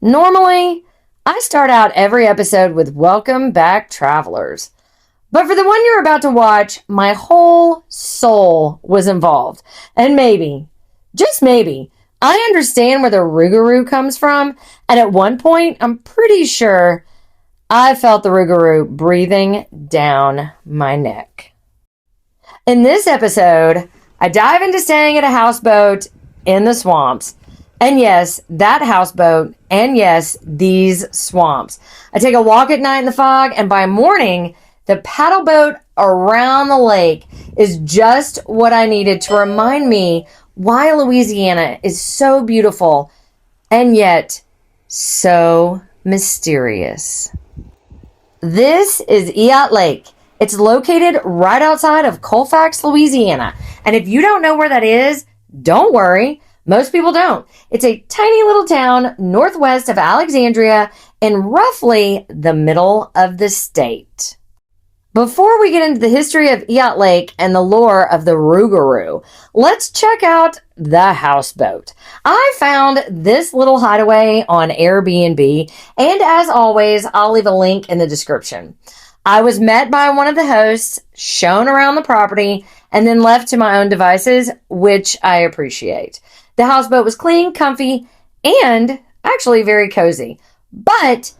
Normally, I start out every episode with welcome back travelers. But for the one you're about to watch, my whole soul was involved. And maybe, just maybe, I understand where the Rougarou comes from. And at one point, I'm pretty sure I felt the Rougarou breathing down my neck. In this episode, I dive into staying at a houseboat in the swamps. And yes, that houseboat, and yes, these swamps. I take a walk at night in the fog, and by morning, the paddle boat around the lake is just what I needed to remind me why Louisiana is so beautiful and yet so mysterious. This is Eat Lake. It's located right outside of Colfax, Louisiana. And if you don't know where that is, don't worry. Most people don't. It's a tiny little town northwest of Alexandria in roughly the middle of the state. Before we get into the history of Eat Lake and the lore of the Rougarou, let's check out the houseboat. I found this little hideaway on Airbnb, and as always, I'll leave a link in the description. I was met by one of the hosts, shown around the property, and then left to my own devices, which I appreciate. The houseboat was clean, comfy, and actually very cozy. But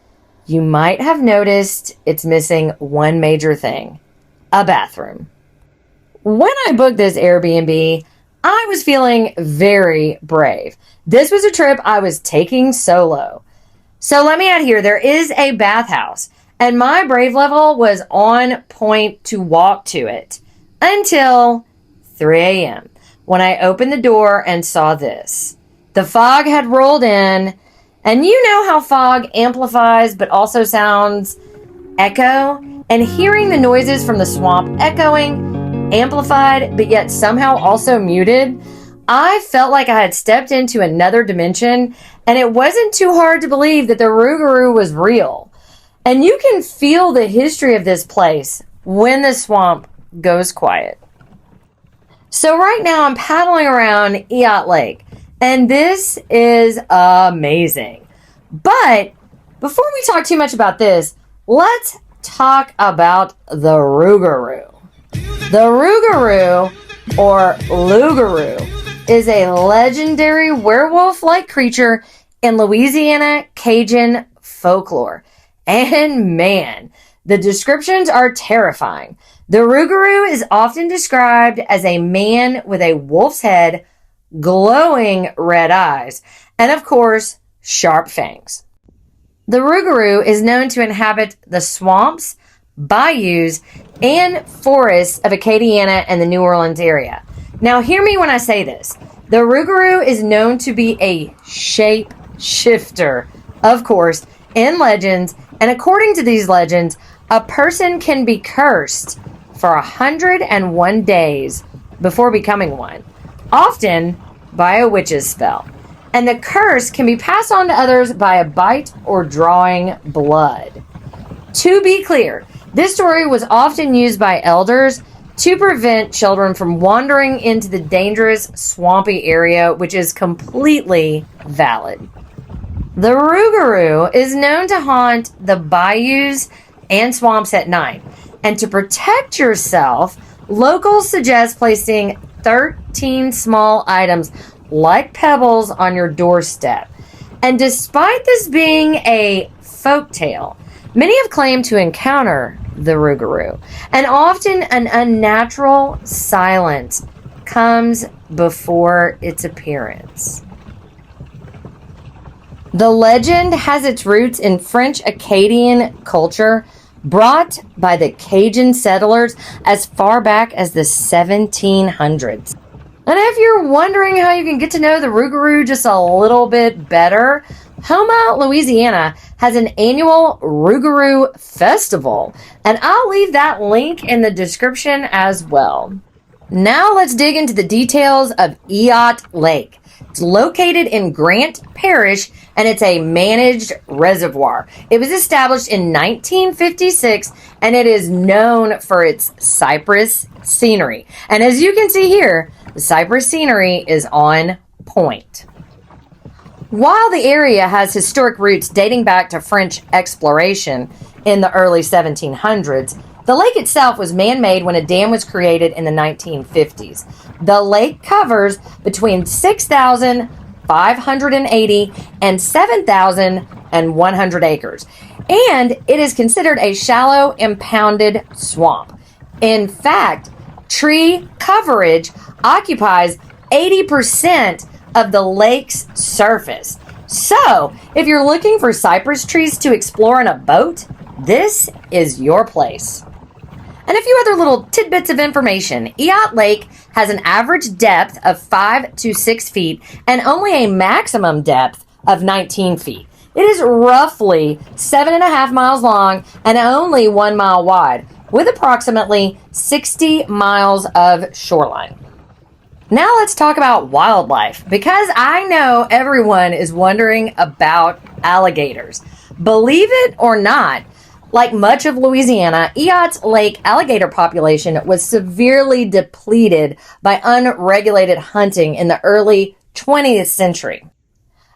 you might have noticed it's missing one major thing: a bathroom. When I booked this Airbnb, I was feeling very brave. This was a trip I was taking solo. So let me add here, there is a bathhouse, and my brave level was on point to walk to it until 3 a.m. when I opened the door and saw this. The fog had rolled in, and you know how fog amplifies but also sounds echo? And hearing the noises from the swamp echoing, amplified, but yet somehow also muted, I felt like I had stepped into another dimension, and it wasn't too hard to believe that the Rougarou was real. And you can feel the history of this place when the swamp goes quiet. So right now I'm paddling around Eat Lake, and this is amazing. But before we talk too much about this, let's talk about the Rougarou. The Rougarou, or Lougarou, is a legendary werewolf-like creature in Louisiana Cajun folklore. And man, the descriptions are terrifying. The Rougarou is often described as a man with a wolf's head, glowing red eyes, and of course, sharp fangs. The Rougarou is known to inhabit the swamps, bayous, and forests of Acadiana and the New Orleans area. Now, hear me when I say this. The Rougarou is known to be a shape shifter, of course, in legends, and according to these legends, a person can be cursed for 101 days before becoming one, often by a witch's spell. And the curse can be passed on to others by a bite or drawing blood. To be clear, this story was often used by elders to prevent children from wandering into the dangerous swampy area, which is completely valid. The Rougarou is known to haunt the bayous and swamps at night. And to protect yourself, locals suggest placing 13 small items like pebbles on your doorstep. And despite this being a folktale, many have claimed to encounter the Rougarou. And often an unnatural silence comes before its appearance. The legend has its roots in French Acadian culture, brought by the Cajun settlers as far back as the 1700s. And if you're wondering how you can get to know the Rougarou just a little bit better, Houma, Louisiana has an annual Rougarou festival, and I'll leave that link in the description as well. Now let's dig into the details of Eat Lake. It's located in Grant Parish, and it's a managed reservoir. It was established in 1956, and it is known for its cypress scenery. And as you can see here, the cypress scenery is on point. While the area has historic roots dating back to French exploration in the early 1700s, the lake itself was man-made when a dam was created in the 1950s. The lake covers between 6,580 and 7,100 acres, and it is considered a shallow, impounded swamp. In fact, tree coverage occupies 80% of the lake's surface. So, if you're looking for cypress trees to explore in a boat, this is your place. And a few other little tidbits of information. Eat Lake has an average depth of 5 to 6 feet and only a maximum depth of 19 feet. It is roughly 7.5 miles long and only 1 mile wide, with approximately 60 miles of shoreline. Now let's talk about wildlife, because I know everyone is wondering about alligators. Believe it or not, like much of Louisiana, Eat Lake alligator population was severely depleted by unregulated hunting in the early 20th century.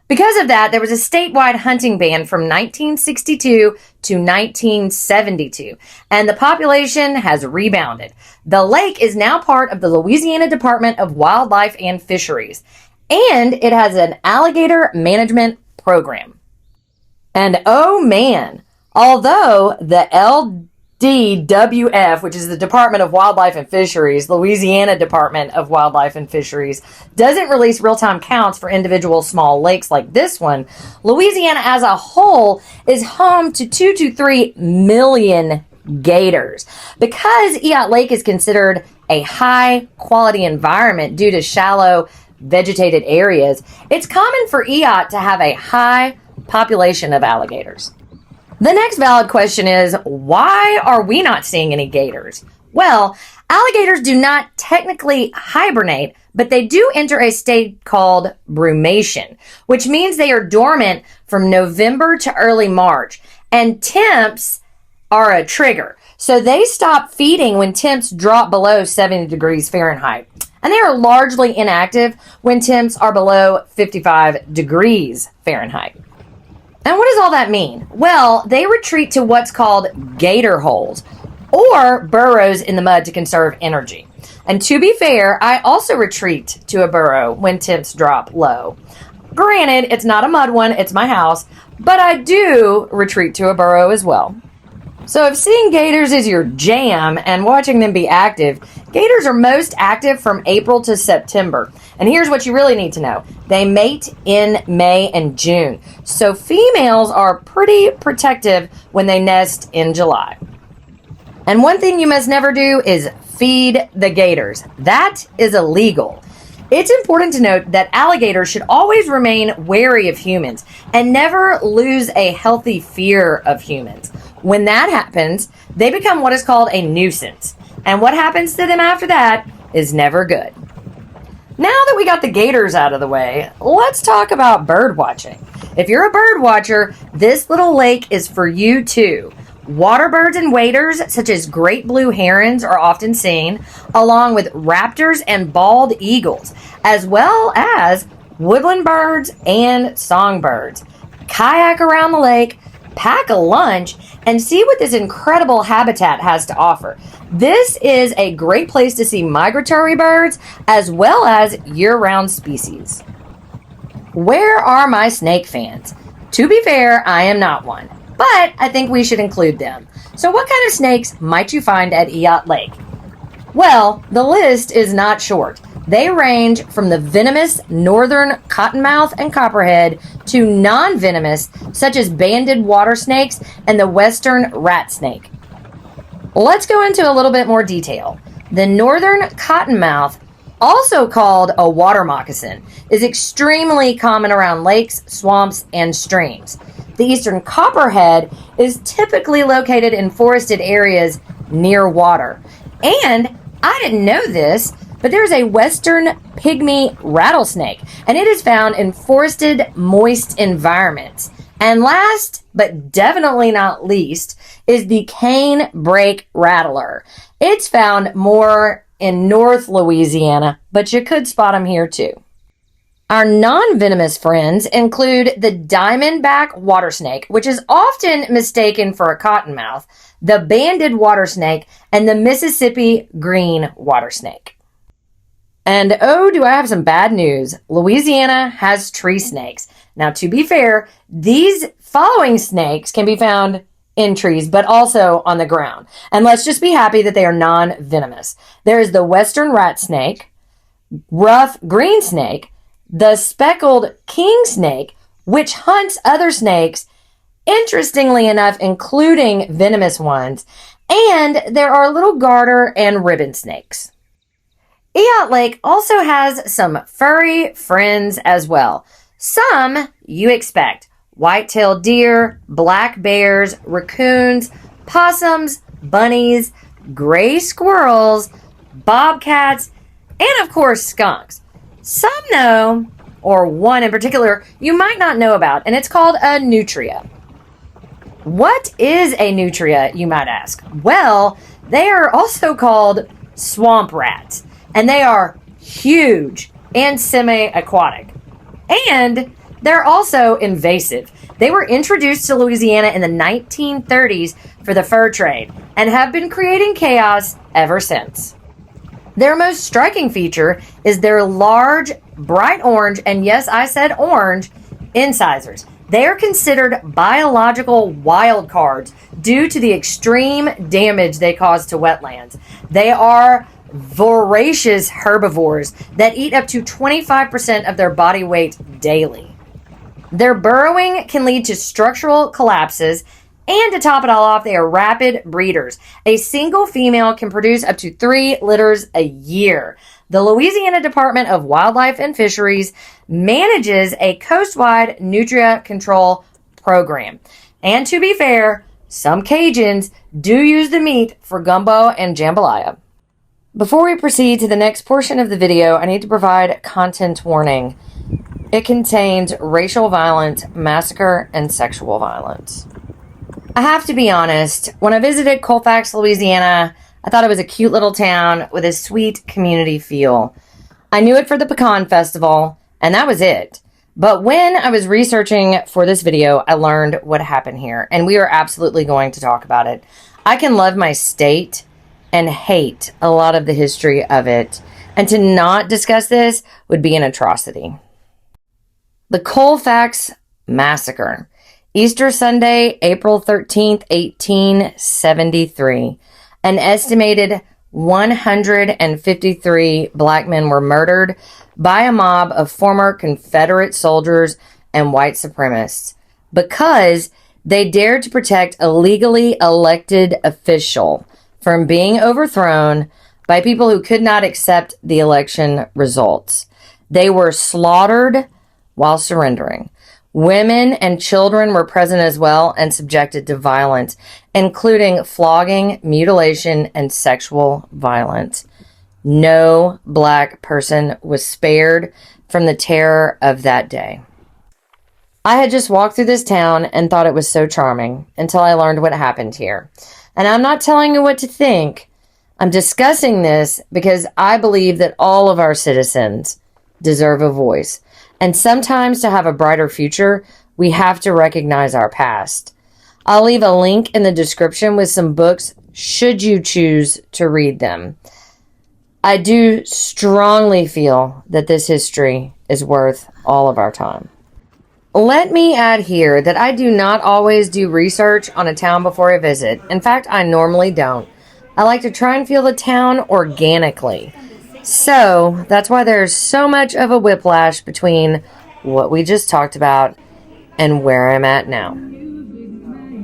Because of that, there was a statewide hunting ban from 1962 to 1972, and the population has rebounded. The lake is now part of the Louisiana Department of Wildlife and Fisheries, and it has an alligator management program. And oh man, although the LDWF, which is the Department of Wildlife and Fisheries, Louisiana Department of Wildlife and Fisheries, doesn't release real-time counts for individual small lakes like this one, Louisiana as a whole is home to 2 to 3 million gators. Because Eat Lake is considered a high-quality environment due to shallow, vegetated areas, it's common for Eat to have a high population of alligators. The next valid question is, why are we not seeing any gators? Well, alligators do not technically hibernate, but they do enter a state called brumation, which means they are dormant from November to early March, and temps are a trigger. So they stop feeding when temps drop below 70 degrees Fahrenheit, and they are largely inactive when temps are below 55 degrees Fahrenheit. And what does all that mean? Well, they retreat to what's called gator holes, or burrows in the mud to conserve energy. And to be fair, I also retreat to a burrow when temps drop low. Granted, it's not a mud one, it's my house, but I do retreat to a burrow as well. So if seeing gators is your jam and watching them be active, gators are most active from April to September. And here's what you really need to know. They mate in May and June. So females are pretty protective when they nest in July. And one thing you must never do is feed the gators. That is illegal. It's important to note that alligators should always remain wary of humans and never lose a healthy fear of humans. When that happens, they become what is called a nuisance. And what happens to them after that is never good. Now that we got the gators out of the way, let's talk about bird watching. If you're a bird watcher, this little lake is for you too. Water birds and waders, such as great blue herons, are often seen, along with raptors and bald eagles, as well as woodland birds and songbirds. Kayak around the lake, pack a lunch, and see what this incredible habitat has to offer. This is a great place to see migratory birds as well as year-round species. Where are my snake fans? To be fair, I am not one, but I think we should include them. So what kind of snakes might you find at Eat Lake? Well, the list is not short. They range from the venomous northern cottonmouth and copperhead to non-venomous, such as banded water snakes and the western rat snake. Let's go into a little bit more detail. The northern cottonmouth, also called a water moccasin, is extremely common around lakes, swamps, and streams. The eastern copperhead is typically located in forested areas near water. And I didn't know this, but there's a western pygmy rattlesnake, and it is found in forested, moist environments. And last, but definitely not least, is the cane brake rattler. It's found more in North Louisiana, but you could spot them here too. Our non-venomous friends include the diamondback water snake, which is often mistaken for a cottonmouth, the banded water snake, and the Mississippi green water snake. And oh, do I have some bad news. Louisiana has tree snakes. Now, to be fair, these following snakes can be found in trees, but also on the ground. And let's just be happy that they are non-venomous. There is the western rat snake, rough green snake, the speckled king snake, which hunts other snakes, interestingly enough, including venomous ones, and there are little garter and ribbon snakes. Eot Lake also has some furry friends as well. Some you expect: white-tailed deer, black bears, raccoons, possums, bunnies, gray squirrels, bobcats, and of course skunks. Some know, or one in particular you might not know about, and it's called a nutria. What is a nutria, you might ask? Well, they are also called swamp rats, and they are huge and semi-aquatic. And they're also invasive. They were introduced to Louisiana in the 1930s for the fur trade and have been creating chaos ever since. Their most striking feature is their large, bright orange, and yes, I said orange, incisors. They are considered biological wild cards due to the extreme damage they cause to wetlands. They are voracious herbivores that eat up to 25% of their body weight daily. Their burrowing can lead to structural collapses, and to top it all off, they are rapid breeders. A single female can produce up to 3 litters a year. The Louisiana Department of Wildlife and Fisheries manages a coastwide nutria control program. And to be fair, some Cajuns do use the meat for gumbo and jambalaya. Before we proceed to the next portion of the video, I need to provide content warning. It contains racial violence, massacre, and sexual violence. I have to be honest, when I visited Colfax, Louisiana, I thought it was a cute little town with a sweet community feel. I knew it for the Pecan Festival, and that was it. But when I was researching for this video, I learned what happened here, and we are absolutely going to talk about it. I can love my state and hate a lot of the history of it, and to not discuss this would be an atrocity. The Colfax Massacre. Easter Sunday, April 13th, 1873. An estimated 153 black men were murdered by a mob of former Confederate soldiers and white supremacists because they dared to protect a legally elected official from being overthrown by people who could not accept the election results. They were slaughtered while surrendering. Women and children were present as well and subjected to violence, including flogging, mutilation, and sexual violence. No black person was spared from the terror of that day. I had just walked through this town and thought it was so charming until I learned what happened here. And I'm not telling you what to think. I'm discussing this because I believe that all of our citizens deserve a voice. And sometimes to have a brighter future, we have to recognize our past. I'll leave a link in the description with some books should you choose to read them. I do strongly feel that this history is worth all of our time. Let me add here that I do not always do research on a town before I visit. In fact, I normally don't. I like to try and feel the town organically. So that's why there's so much of a whiplash between what we just talked about and where I'm at now.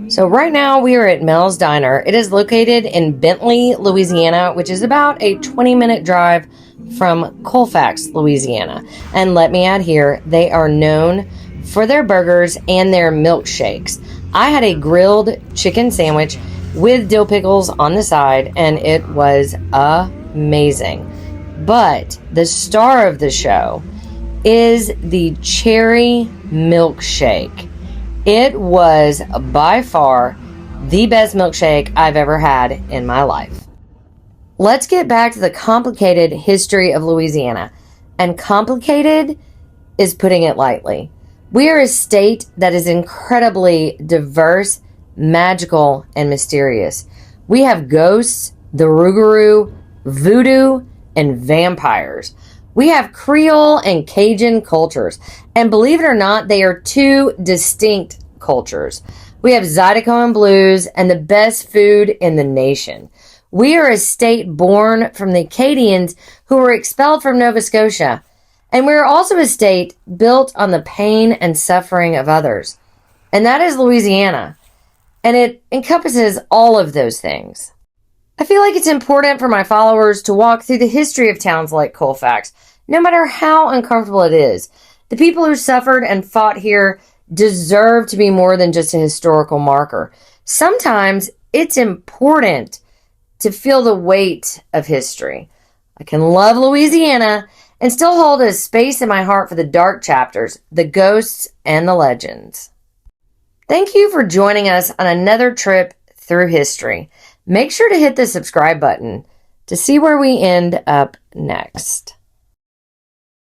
So right now we are at Mel's Diner. It is located in Bentley, Louisiana, which is about a 20-minute drive from Colfax, Louisiana. And let me add here, they are known for their burgers and their milkshakes. I had a grilled chicken sandwich with dill pickles on the side, and it was amazing. But the star of the show is the cherry milkshake. It was by far the best milkshake I've ever had in my life. Let's get back to the complicated history of Louisiana. And complicated is putting it lightly. We are a state that is incredibly diverse, magical, and mysterious. We have ghosts, the Rougarou, voodoo, and vampires. We have Creole and Cajun cultures, and believe it or not, they are two distinct cultures. We have Zydeco and blues and the best food in the nation. We are a state born from the Acadians who were expelled from Nova Scotia. And we are also a state built on the pain and suffering of others. And that is Louisiana. And it encompasses all of those things. I feel like it's important for my followers to walk through the history of towns like Colfax, no matter how uncomfortable it is. The people who suffered and fought here deserve to be more than just a historical marker. Sometimes it's important to feel the weight of history. I can love Louisiana and still hold a space in my heart for the dark chapters, the ghosts, and the legends. Thank you for joining us on another trip through history. Make sure to hit the subscribe button to see where we end up next.